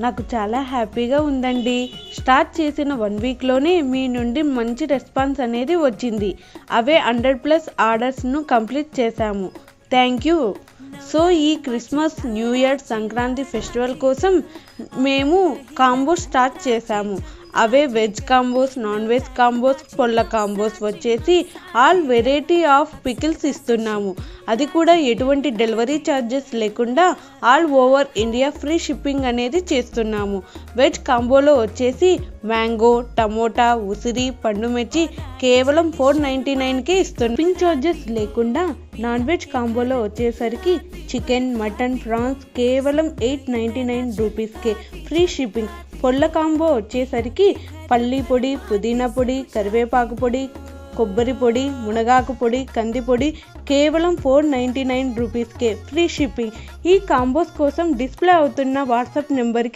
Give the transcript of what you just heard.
నాకు చాలా హ్యాపీగా ఉందండి. స్టార్ట్ చేసిన 1 వీక్లోనే మీ నుండి మంచి రెస్పాన్స్ అనేది వచ్చింది. అవే 100+ ఆర్డర్స్ను కంప్లీట్ చేశాము. Thank you. సో ఈ Christmas, new year, Sankranti festival కోసం మేము కాంబోస్ స్టార్ట్ చేశాము. అవే veg combos, non veg combos, పొల్ల కాంబోస్ వచ్చేసి ఆల్ వెరైటీ ఆఫ్ పికిల్స్ ఇస్తున్నాము. అది కూడా ఎటువంటి డెలివరీ ఛార్జెస్ లేకుండా all over India free shipping అనేది చేస్తున్నాము. వెజ్ కాంబోలో వచ్చేసి మ్యాంగో, టమోటా, ఉసిరి, పండు మిర్చి కేవలం 499కే ఇస్తున్నాం. షిప్పింగ్ ఛార్జెస్ లేకుండా నాన్ వెజ్ కాంబోలో వచ్చేసరికి చికెన్, మటన్, ప్రాన్స్ కేవలం 899 రూపీస్కే ఫ్రీ షిప్పింగ్. పొల్ల కాంబో వచ్చేసరికి పల్లి పొడి, పుదీనా పొడి, కరివేపాకు పొడి, కొబ్బరి పొడి, మునగాకు పొడి, కంది పొడి కేవలం 499 రూపీస్కే ఫ్రీ షిప్పింగ్. ఈ కాంబోస్ కోసం డిస్ప్లే అవుతున్న వాట్సాప్ నెంబర్కి